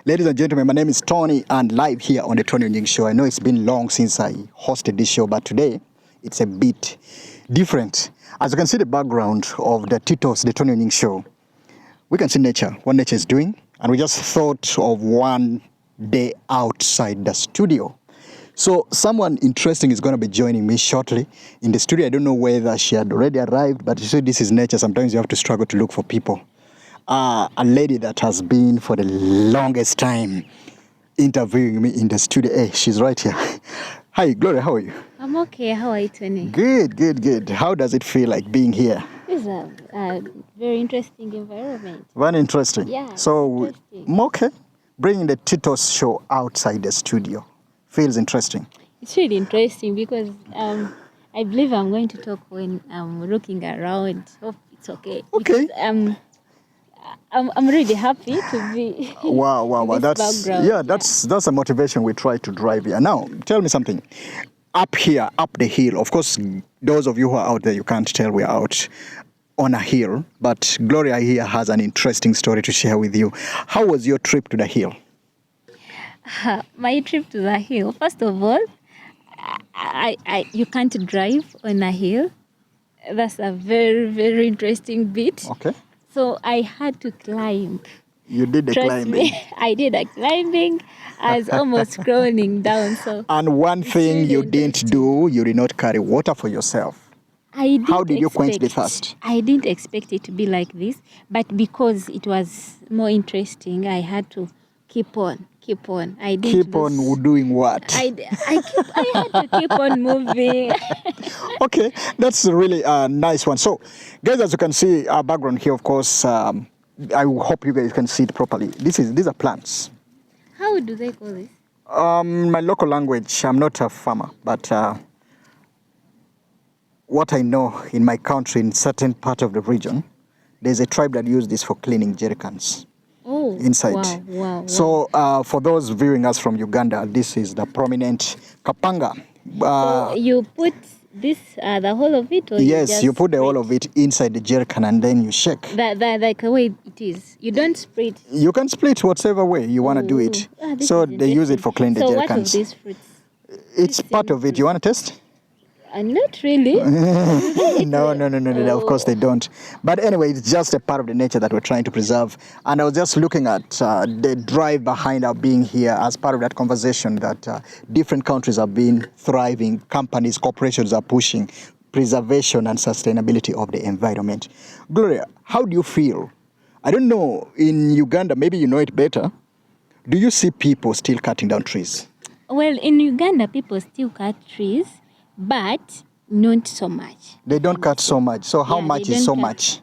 Ladies and gentlemen, my name is Tony and live here on the Tony Onying Show. I know it's been long since I hosted this show, but today it's a bit different. As you can see the background of the Titos, the Tony Onying Show, we can see nature, what nature is doing, and we just thought of one day outside the studio. So someone interesting is going to be joining me shortly in the studio. I don't know whether she had already arrived, but you see this is nature. Sometimes you have to struggle to look for people. A lady that has been for the longest time interviewing me in the studio. Hey, she's right here. Hi, Gloria, how are you? I'm okay. How are you, Tony? Good. How does it feel like being here? It's a very interesting environment. Very interesting. Yeah, So, interesting. Okay, bringing the Titos show outside the studio feels interesting. It's really interesting because I believe I'm going to talk when I'm looking around. Hope it's okay. Okay. Because, I'm really happy to be Wow. in this That's background. that's a motivation we try to drive here. Now, tell me something. Up here, up the hill. Of course, those of you who are out there, you can't tell we're out on a hill. But Gloria here has an interesting story to share with you. How was your trip to the hill? My trip to the hill. First of all, you can't drive on a hill. That's a very, very interesting bit. Okay. So I had to climb. You did the Trust climbing. me, I did a climbing. I was almost crawling down. So And one thing really you didn't do, you did not carry water for yourself. How did you quench the thirst? I didn't expect it to be like this, but because it was more interesting, I had to keep on. I didn't Keep on doing what? I had to keep on moving. Okay, that's a really nice one. So, guys, as you can see, our background here, of course, I hope you guys can see it properly. These are plants. How do they call this? My local language, I'm not a farmer, but what I know in my country, in certain part of the region, there's a tribe that use this for cleaning jerry cans. Oh, Inside. Wow. So for those viewing us from Uganda, this is the prominent kapanga. So you put this, the whole of it? Or Yes, you put the spray whole of it inside the jerry can and then you shake. like the way it is. You don't spray it. You can split whatever way you want to do it. This So is they use it for cleaning the So jerry what of cans. these fruits? It's part of it. You want to test? Not really. No, of course they don't. But anyway, it's just a part of the nature that we're trying to preserve. And I was just looking at the drive behind our being here as part of that conversation that different countries have been thriving, companies, corporations are pushing preservation and sustainability of the environment. Gloria, how do you feel? I don't know, in Uganda, maybe you know it better. Do you see people still cutting down trees? Well, in Uganda, people still cut trees, but not so much. They don't cut so much. So how Yeah, much they is so don't cut. much?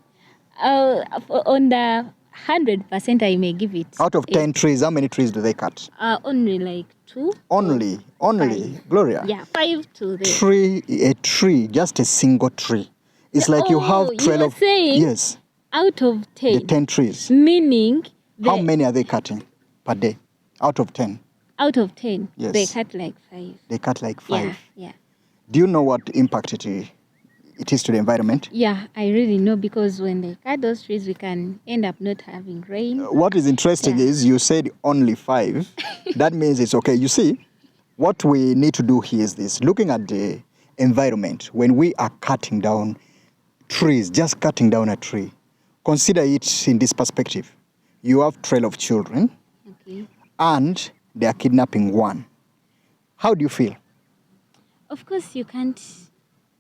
On the 100%, I may give it. Out of 10 trees, how many trees do they cut? Only like 2. Only, Five. Gloria. Yeah, 5 to the. A tree, just a single tree. It's like you have 12 you are saying yes, out of 10. the 10 trees. Meaning. How many are they cutting per day? Out of 10? Out of 10, Yes. they cut like 5. They cut like 5. Yeah. Do you know what impact it is to the environment? Yeah, I really know, because when they cut those trees, we can end up not having rain. What is interesting is you said only 5. That means it's okay. You see, what we need to do here is this. Looking at the environment, when we are cutting down trees, just cutting down a tree, consider it in this perspective. You have 12 children, Okay. and they are kidnapping one. How do you feel? Of course, you can't.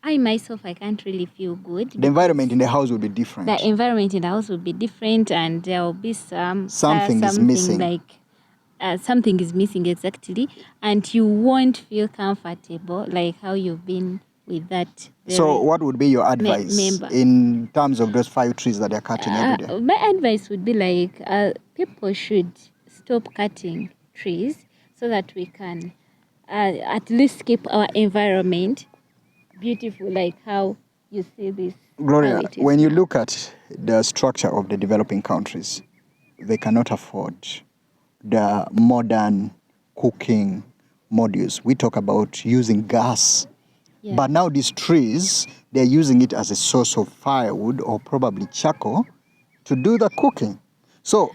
I myself, I can't really feel good. The environment in the house will be different. The environment in the house will be different, and there will be Something is missing. Like something is missing exactly, and you won't feel comfortable like how you've been with that. So what would be your advice member. in terms of those 5 trees that they're cutting every day? My advice would be like people should stop cutting trees so that we can at least keep our environment beautiful, like how you see this. Gloria, when you look at the structure of the developing countries, they cannot afford the modern cooking modules. We talk about using gas. Yeah. But now these trees, they're using it as a source of firewood or probably charcoal to do the cooking. So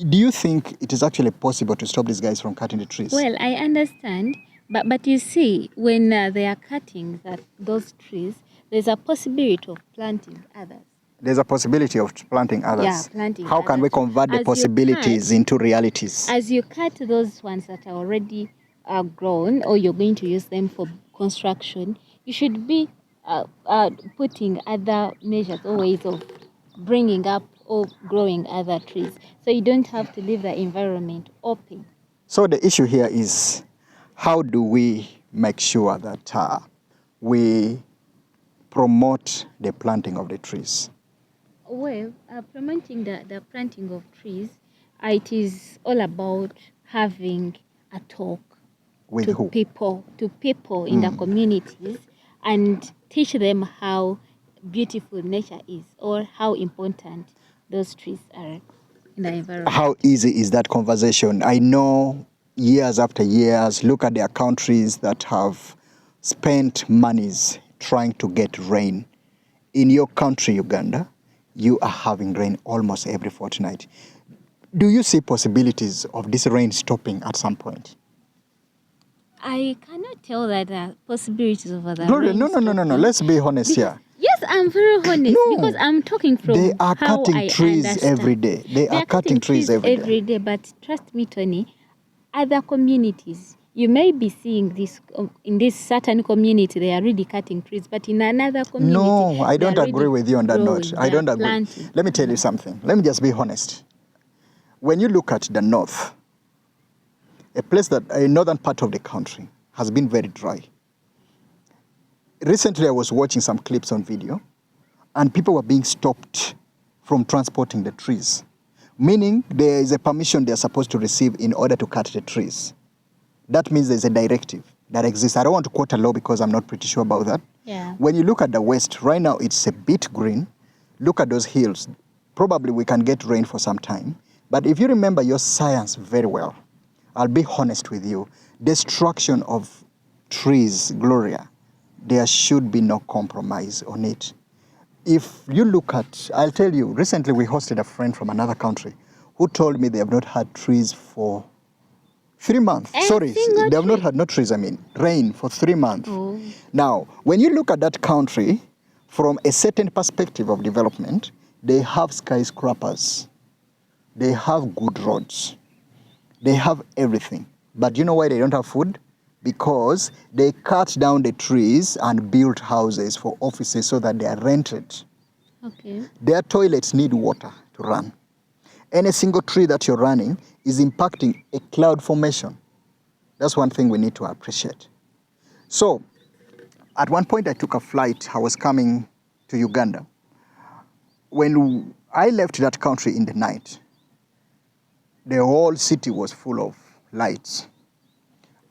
Do you think it is actually possible to stop these guys from cutting the trees? Well, I understand, but you see, when they are cutting those trees, there's a possibility of planting others. There's a possibility of planting others. Yeah, planting How can others. we convert the possibilities into realities? As you cut those ones that are already grown, or you're going to use them for construction, you should be putting other measures or ways of bringing up or growing other trees, so you don't have to leave the environment open. So the issue here is, how do we make sure that we promote the planting of the trees? Well, promoting the planting of trees, it is all about having a talk With to who? people in the communities, and teach them how beautiful nature is, or how important those trees are in the environment. How easy is that conversation? I know years after years, look at their countries that have spent monies trying to get rain. In your country, Uganda, you are having rain almost every fortnight. Do you see possibilities of this rain stopping at some point? I cannot tell that there are possibilities of other Gloria, rain no. stopping. Let's be honest here. Yes, I'm very honest, No. because I'm talking from They are how cutting I trees understand. every day. They are cutting trees every day. But trust me, Tony, other communities, you may be seeing this in this certain community, they are really cutting trees, but in another community, No, I don't agree with you on that note. I don't agree. Planting. Let me tell you something. Let me just be honest. When you look at the north, a northern part of the country has been very dry. Recently, I was watching some clips on video, and people were being stopped from transporting the trees, meaning there is a permission they are supposed to receive in order to cut the trees. That means there's a directive that exists. I don't want to quote a law because I'm not pretty sure about that. Yeah. When you look at the west, right now it's a bit green. Look at those hills. Probably we can get rain for some time. But if you remember your science very well, I'll be honest with you, destruction of trees, Gloria, there should be no compromise on it. If you look at, I'll tell you, recently we hosted a friend from another country who told me they have not had trees for 3 months. Sorry, they have not had, not trees, I mean, rain for 3 months. Oh. Now, when you look at that country, from a certain perspective of development, they have skyscrapers, they have good roads, they have everything. But you know why they don't have food? Because they cut down the trees and build houses for offices so that they are rented. Okay. Their toilets need water to run. Any single tree that you're running is impacting a cloud formation. That's one thing we need to appreciate. So, at one point I took a flight. I was coming to Uganda. When I left that country in the night, the whole city was full of lights.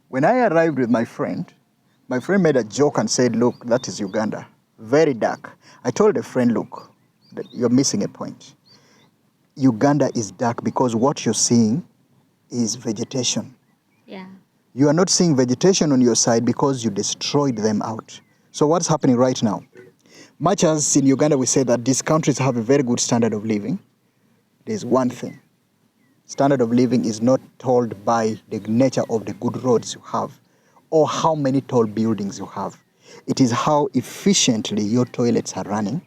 When I arrived with my friend made a joke and said, look, that is Uganda, very dark. I told the friend, look, you're missing a point. Uganda is dark because what you're seeing is vegetation. Yeah. You are not seeing vegetation on your side because you destroyed them out. So what's happening right now? Much as in Uganda we say that these countries have a very good standard of living, there's one thing. Standard of living is not told by the nature of the good roads you have or how many tall buildings you have. It is how efficiently your toilets are running.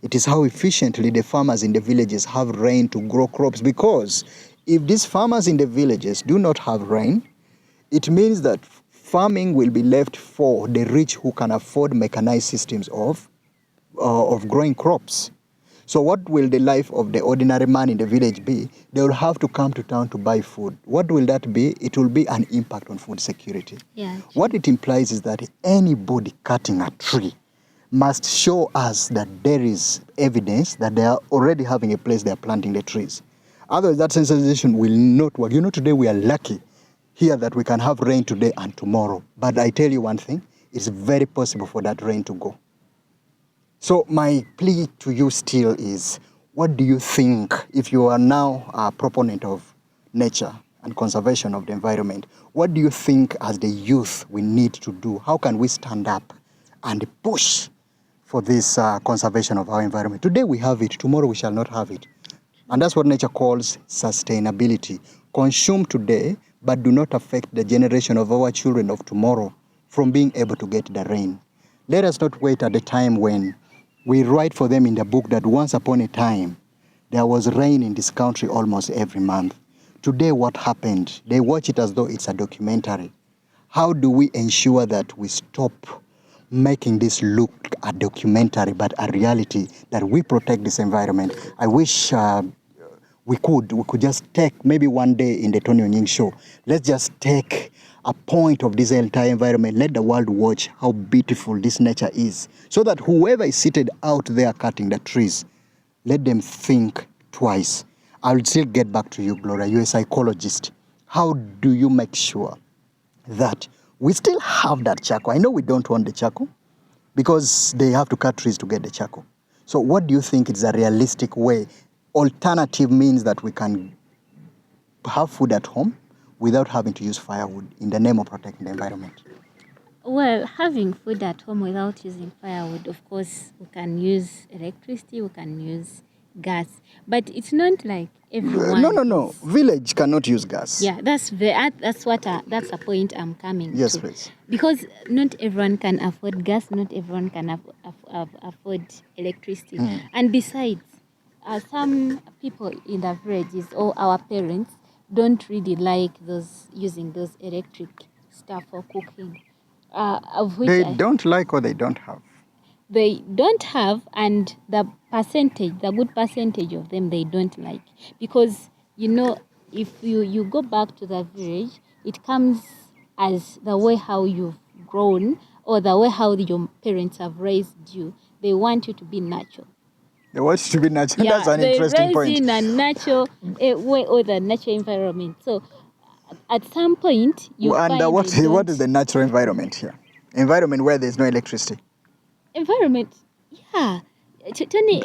It is how efficiently the farmers in the villages have rain to grow crops. Because if these farmers in the villages do not have rain, it means that farming will be left for the rich who can afford mechanized systems of growing crops. So what will the life of the ordinary man in the village be? They will have to come to town to buy food. What will that be? It will be an impact on food security. Yeah. What it implies is that anybody cutting a tree must show us that there is evidence that they are already having a place they are planting the trees. Otherwise, that sensitization will not work. You know, today we are lucky here that we can have rain today and tomorrow. But I tell you one thing, it's very possible for that rain to go. So my plea to you still is, what do you think, if you are now a proponent of nature and conservation of the environment, what do you think as the youth we need to do? How can we stand up and push for this conservation of our environment? Today we have it, tomorrow we shall not have it. And that's what nature calls sustainability. Consume today, but do not affect the generation of our children of tomorrow from being able to get the rain. Let us not wait at the time when we write for them in the book that once upon a time, there was rain in this country almost every month. Today, what happened? They watch it as though it's a documentary. How do we ensure that we stop making this look a documentary but a reality, that we protect this environment? I wish we could just take maybe one day in the Tony Onying show, let's just take a point of this entire environment. Let the world watch how beautiful this nature is, so that whoever is seated out there cutting the trees, let them think twice. I'll still get back to you, Gloria. You're a psychologist. How do you make sure that we still have that charcoal? I know we don't want the charcoal because they have to cut trees to get the charcoal. So what do you think is a realistic way, alternative means that we can have food at home without having to use firewood in the name of protecting the environment? Well, having food at home without using firewood, of course, we can use electricity, we can use gas, but it's not like everyone. No. Village cannot use gas. Yeah, that's a point I'm coming to. Yes, please. Because not everyone can afford gas, not everyone can afford electricity, and besides, some people in the villages or our parents don't really like using those electric stuff for cooking. Of which They don't like or they don't have. They don't have, and the good percentage of them they don't like, because if you go back to the village, it comes as the way how you've grown or the way how your parents have raised you. They want you to be natural. They want you to be natural. Yeah, That's an interesting point. They raise in a natural way or the natural environment. So at some point you find what is the natural environment here? Environment where there's no electricity. Environment, yeah. Tony,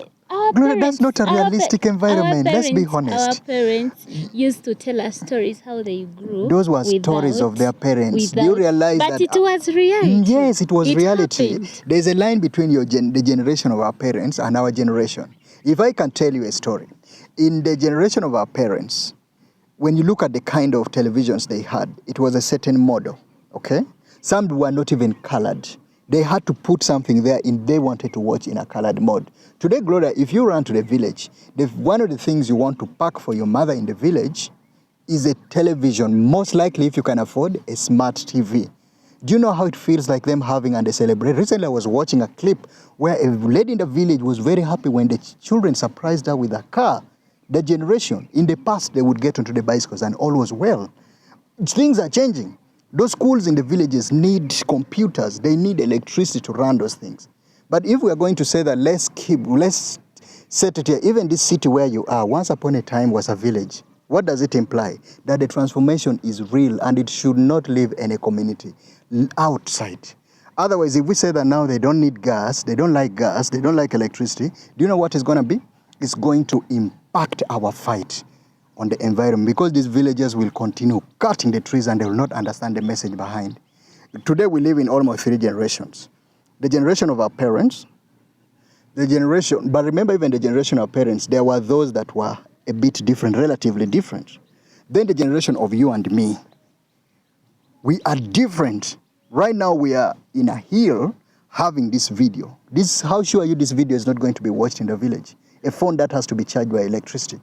Gloria, that's not a realistic environment. Let's be honest. Our parents used to tell us stories how they grew. Those were stories of their parents. Do you realize but that? But it was reality. Yes, it was reality. Happened. There's a line between the generation of our parents and our generation. If I can tell you a story, in the generation of our parents, when you look at the kind of televisions they had, it was a certain model, okay? Some were not even colored. They had to put something there they wanted to watch in a colored mode. Today, Gloria, if you run to the village, one of the things you want to pack for your mother in the village is a television, most likely, if you can afford, a smart TV. Do you know how it feels like them having and they celebrate? Recently, I was watching a clip where a lady in the village was very happy when the children surprised her with a car. The generation, in the past, they would get onto the bicycles and all was well. Things are changing. Those schools in the villages need computers. They need electricity to run those things. But if we are going to say that let's set it here, even this city where you are, once upon a time was a village. What does it imply? That the transformation is real and it should not live in a community outside. Otherwise, if we say that now they don't need gas, they don't like electricity, do you know what it's going to be? It's going to impact our fight on the environment, because these villagers will continue cutting the trees and they will not understand the message behind. Today we live in almost 3 generations. The generation of our parents, but remember, even the generation of our parents, there were those that were a bit different, relatively different. Then the generation of you and me, we are different. Right now we are in a hill having this video. How sure are you this video is not going to be watched in the village? A phone that has to be charged by electricity.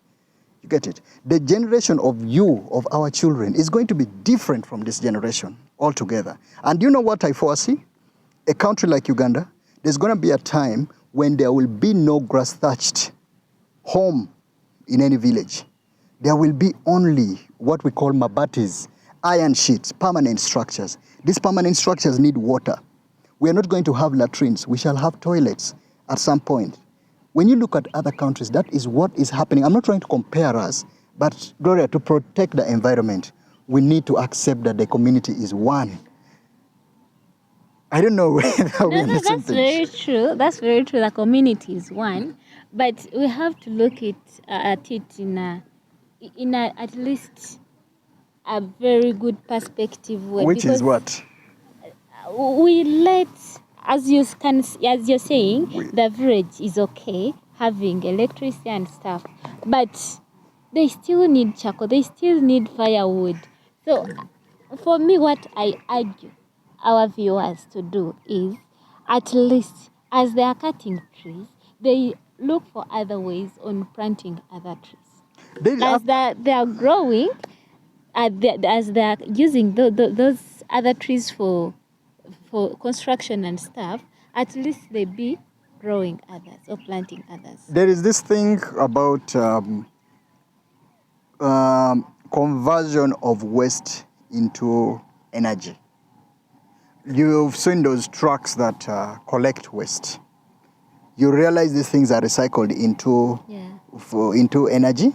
You get it? The generation of our children, is going to be different from this generation altogether. And you know what I foresee? A country like Uganda, there's going to be a time when there will be no grass-thatched home in any village. There will be only what we call mabatis, iron sheets, permanent structures. These permanent structures need water. We are not going to have latrines. We shall have toilets at some point. When you look at other countries, that is what is happening. I'm not trying to compare us, but Gloria, to protect the environment, we need to accept that the community is one. I don't know whether that's very true. That's very true. The community is one, but we have to look at it in at least a very good perspective way. Which is what? We let, as you're saying, the village is okay having electricity and stuff, but they still need charcoal, they still need firewood. So for me, what I argue our viewers to do is, at least as they are cutting trees, they look for other ways on planting other trees. As they are growing, as they are using those other trees for construction and stuff, at least they be growing others or planting others. There is this thing about conversion of waste into energy. You've seen those trucks that collect waste. You realize these things are recycled into energy.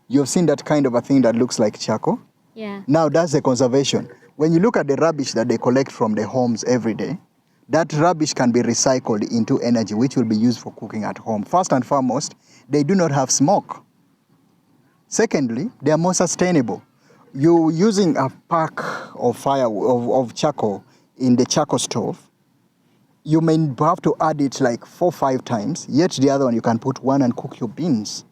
You've seen that kind of a thing that looks like charcoal. Yeah. Now that's the conservation. When you look at the rubbish that they collect from the homes every day, that rubbish can be recycled into energy, which will be used for cooking at home. First and foremost, they do not have smoke. Secondly, they are more sustainable. You using a pack of of charcoal in the charcoal stove, you may have to add it like 4 or 5 times, yet the other one you can put one and cook your beans.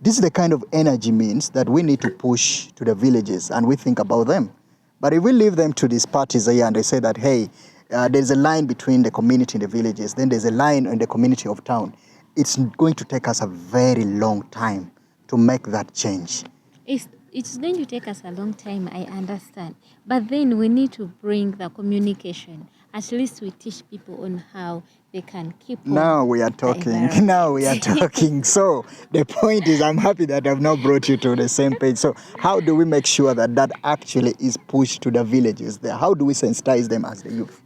This is the kind of energy means that we need to push to the villages and we think about them. But if we leave them to these parties here and they say that, hey, there's a line between the community and the villages, then there's a line in the community of town, it's going to take us a very long time to make that change. It's going to take us a long time, I understand. But then we need to bring the communication. At least we teach people on how they can keep on. Now we are talking. Now we are talking. So the point is, I'm happy that I've now brought you to the same page. So how do we make sure that that actually is pushed to the villages there? How do we sensitize them as the youth?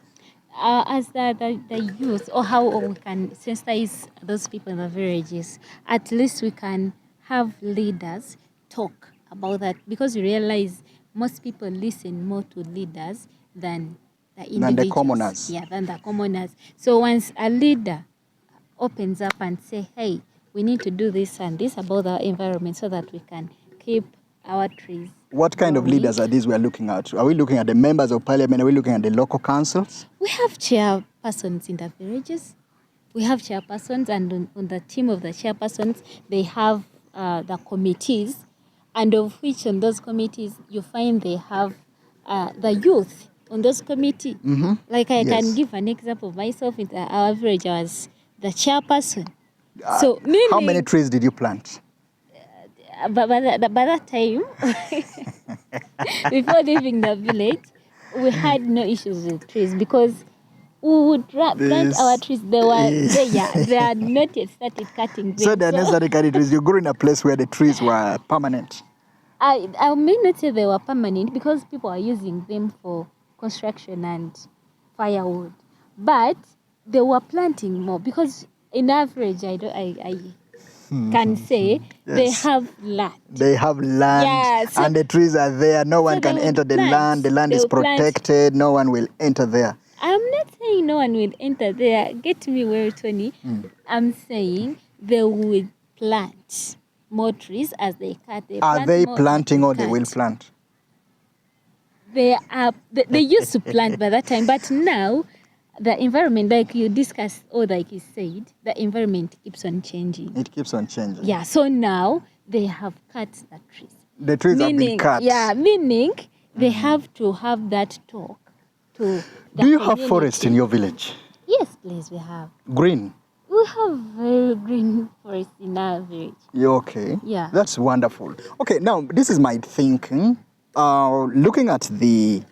As the youth, or how we can sensitize those people in the villages, at least we can have leaders talk about that, because you realize most people listen more to leaders than the individuals. Than the commoners. Yeah, than the commoners. So once a leader opens up and say, hey, we need to do this and this about the environment so that we can keep our trees. What kind of leaders are these we are looking at? Are we looking at the members of parliament? Are we looking at the local councils? We have chairpersons in the villages. We have chairpersons, and on the team of the chairpersons, they have the committees, and of which on those committees you find they have the youth on those committees. Mm-hmm. Like I can give an example of myself. In our village, I was the chairperson. So meaning, how many trees did you plant? By that time, before leaving the village, we had no issues with trees, because we would plant our trees. They had not yet started cutting them. So they're not started cutting trees. You grew in a place where the trees were permanent. I may not say they were permanent, because people are using them for construction and firewood, but they were planting more, because in average, I can say they have land. They have land, yeah, so, and the trees are there. No one can enter the land. The land is protected. No one will enter there. I'm not saying no one will enter there. Get me well, Tony. I'm saying they will plant more trees as they cut. Are they planting or they will plant? They used to plant by that time, but now the environment, like you discussed, or like you said, the environment keeps on changing. It keeps on changing. Yeah, so now they have cut the trees. The trees have been cut. Yeah, meaning they have to have that talk to the Do you community. have forest in your village? Yes, please, we have. Green? We have very green forest in our village. You okay? Yeah. That's wonderful. Okay, now this is my thinking. Looking at the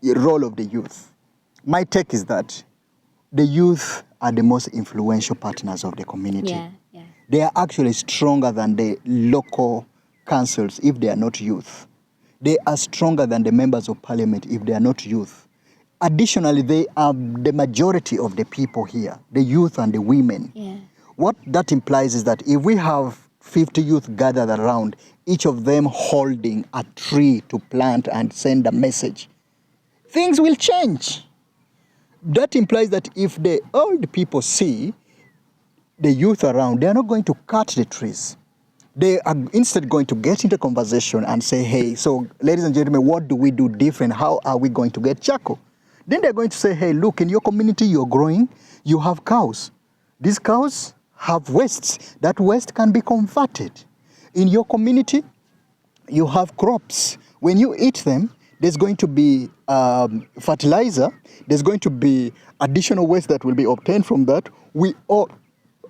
role of the youth, my take is that the youth are the most influential partners of the community. Yeah. They are actually stronger than the local councils if they are not youth. They are stronger than the members of parliament if they are not youth. Additionally, they are the majority of the people here, the youth and the women. Yeah. What that implies is that if we have 50 youth gathered around, each of them holding a tree to plant and send a message, things will change. That implies that if the old people see the youth around, they are not going to cut the trees. They are instead going to get into conversation and say, hey, so ladies and gentlemen, what do we do different? How are we going to get charcoal? Then they're going to say, hey, look, in your community you're growing, you have cows. These cows have wastes. That waste can be converted. In your community, you have crops. When you eat them, there's going to be fertilizer. There's going to be additional waste that will be obtained from that. We all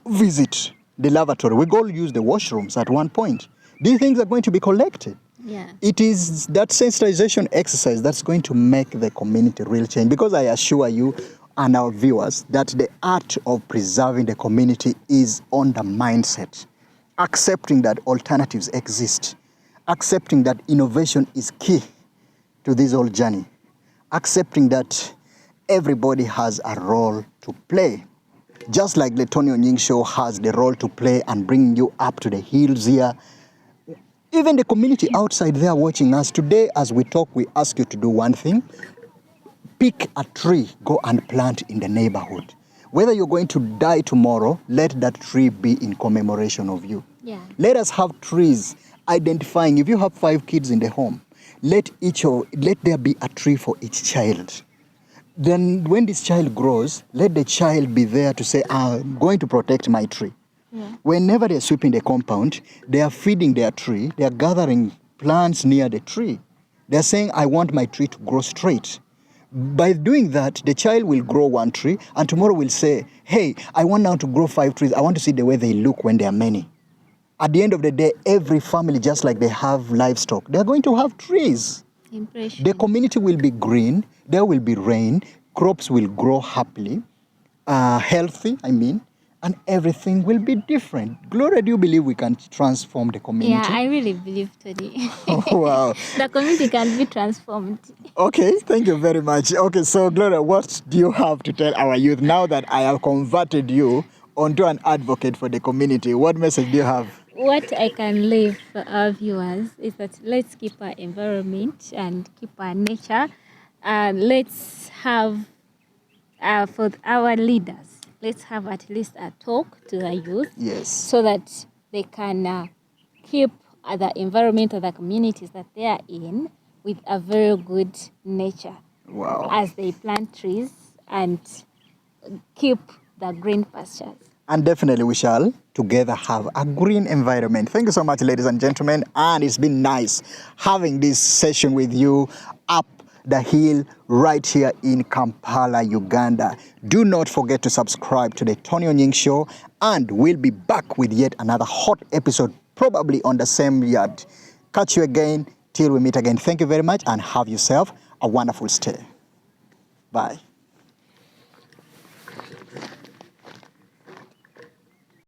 visit the lavatory. We all use the washrooms at one point. These things are going to be collected. Yeah. It is that sensitization exercise that's going to make the community real change, because I assure you and our viewers that the art of preserving the community is on the mindset. Accepting that alternatives exist. Accepting that innovation is key to this whole journey. Accepting that everybody has a role to play. Just like the Tony Onying Show has the role to play and bring you up to the hills here. Even the community outside there watching us today, as we talk, we ask you to do one thing. Pick a tree, go and plant in the neighborhood. Whether you're going to die tomorrow, let that tree be in commemoration of you. Yeah. Let us have trees identifying. If you have 5 kids in the home, let there be a tree for each child. Then when this child grows, let the child be there to say, I'm going to protect my tree. Yeah. Whenever they're sweeping the compound, they are feeding their tree, they are gathering plants near the tree. They're saying, I want my tree to grow straight. By doing that, the child will grow one tree, and tomorrow will say, hey, I want now to grow 5 trees. I want to see the way they look when they are many. At the end of the day, every family, just like they have livestock, they're going to have trees. Impression. The community will be green, there will be rain, crops will grow happily, healthy, and everything will be different. Gloria, do you believe we can transform the community? Yeah, I really believe, Tony. Oh, wow. The community can be transformed. Okay, thank you very much. Okay, so Gloria, what do you have to tell our youth now that I have converted you onto an advocate for the community? What message do you have? What I can leave for our viewers is that let's keep our environment and keep our nature. Let's have, for our leaders, let's have at least a talk to the youth. Yes. So that they can keep the environment or the communities that they are in with a very good nature. Wow. As they plant trees and keep the green pastures. And definitely we shall together have a green environment. Thank you so much, ladies and gentlemen. And it's been nice having this session with you up the hill right here in Kampala, Uganda. Do not forget to subscribe to the Tony Onying Show, and we'll be back with yet another hot episode, probably on the same yard. Catch you again till we meet again. Thank you very much and have yourself a wonderful stay. Bye.